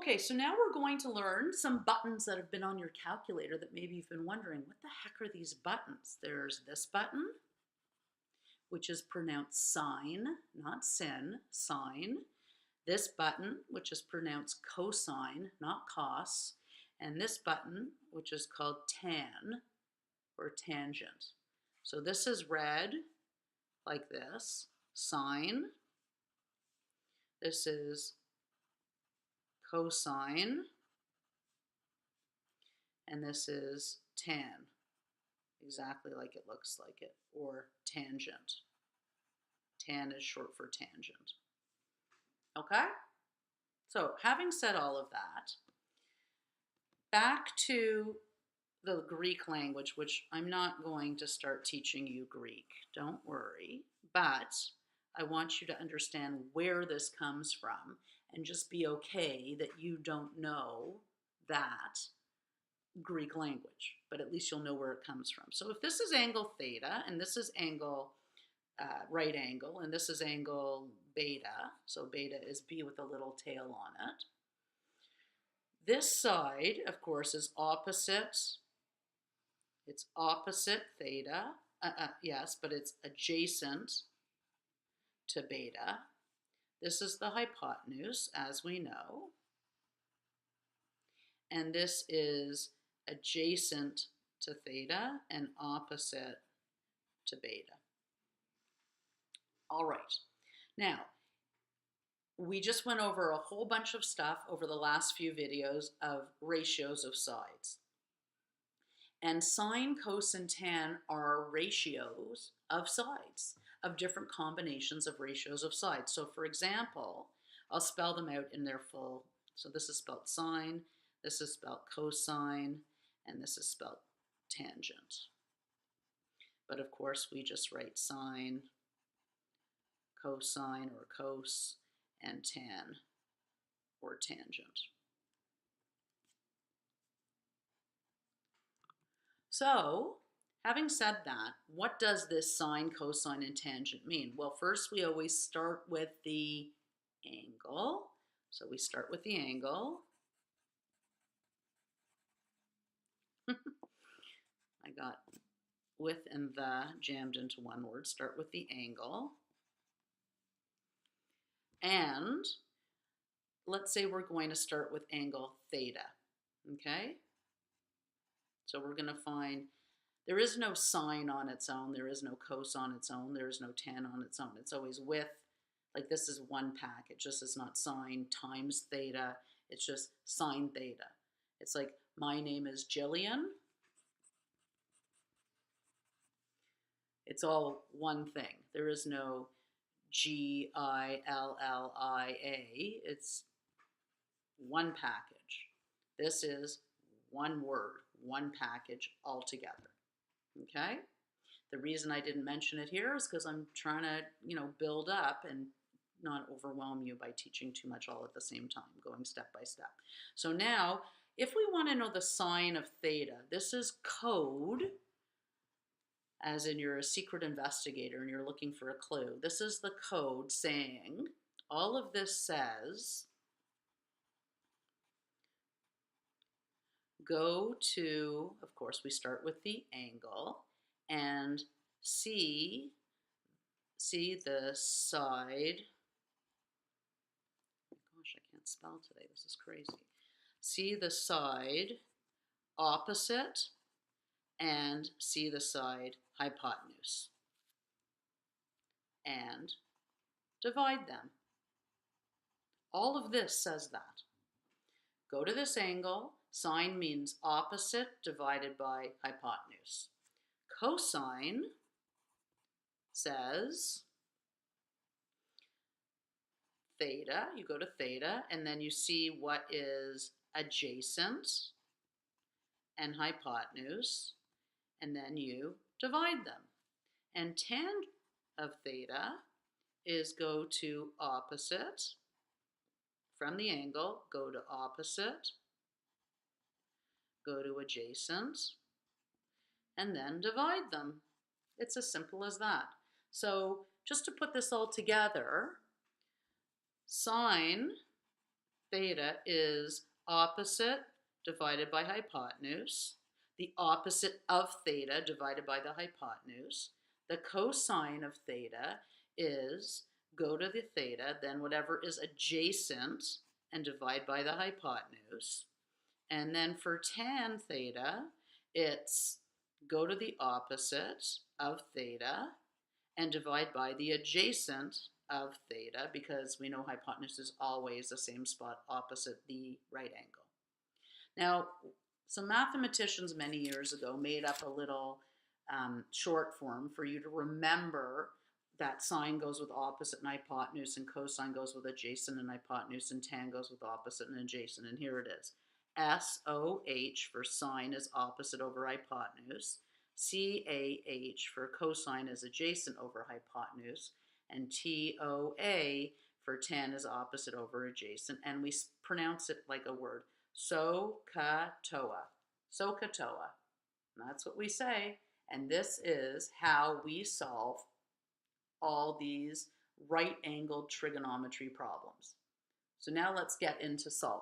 Okay, so now we're going to learn some buttons that have been on your calculator that maybe you've been wondering, what the heck are these buttons? There's this button, which is pronounced sine, not sin, sine. This button, which is pronounced cosine, not cos. And this button, which is called tan or tangent. So this is read like this, sine. This is cosine, and this is tan, exactly like it looks like it, or tangent. Tan is short for tangent. Okay? So having said all of that, back to the Greek language, which I'm not going to start teaching you Greek, don't worry, but I want you to understand where this comes from and just be okay that you don't know that Greek language, but at least you'll know where it comes from. So if this is angle theta, and this is angle right angle, and this is angle beta, so beta is B with a little tail on it. This side, of course, is opposite. It's opposite theta, yes, but it's adjacent to beta. This is the hypotenuse, as we know. And this is adjacent to theta and opposite to beta. All right. Now, we just went over a whole bunch of stuff over the last few videos of ratios of sides. And sine, cos, and tan are ratios of sides, of different combinations of ratios of sides. So for example, I'll spell them out in their full. So this is spelled sine, this is spelled cosine, and this is spelled tangent. But of course, we just write sine, cosine, or cos, and tan, or tangent. So, having said that, what does this sine, cosine, and tangent mean? Well, first we always start with the angle. So we start with the angle. I got with and the jammed into one word. Start with the angle. And let's say we're going to start with angle theta, okay? So we're going to find there is no sine on its own, there is no cos on its own, there is no tan on its own. It's always with, like this is one package. This is not sine times theta, it's just sine theta. It's like my name is Jillian. It's all one thing. There is no Gillia. It's one package. This is one word, one package altogether. Okay? The reason I didn't mention it here is because I'm trying to, build up and not overwhelm you by teaching too much all at the same time, going step by step. So now, if we want to know the sine of theta, this is code, as in you're a secret investigator and you're looking for a clue. This is the code saying, all of this says, go to, of course, we start with the angle, and see the side, gosh, I can't spell today, this is crazy. See the side opposite and see the side hypotenuse. And divide them. All of this says that. Go to this angle. Sine means opposite divided by hypotenuse. Cosine says theta. You go to theta, and then you see what is adjacent and hypotenuse, and then you divide them. And tan of theta is go to opposite from the angle, go to opposite, go to adjacent, and then divide them. It's as simple as that. So just to put this all together, sine theta is opposite divided by hypotenuse. The opposite of theta divided by the hypotenuse. The cosine of theta is go to the theta, then whatever is adjacent, and divide by the hypotenuse. And then for tan theta, it's go to the opposite of theta and divide by the adjacent of theta, because we know hypotenuse is always the same spot opposite the right angle. Now, some mathematicians many years ago made up a little short form for you to remember that sine goes with opposite and hypotenuse, and cosine goes with adjacent and hypotenuse, and tan goes with opposite and adjacent. And here it is. SOH for sine is opposite over hypotenuse. CAH for cosine is adjacent over hypotenuse. And TOA for tan is opposite over adjacent. And we pronounce it like a word. SOHCAHTOA. SOHCAHTOA. That's what we say. And this is how we solve all these right-angled trigonometry problems. So now let's get into solving.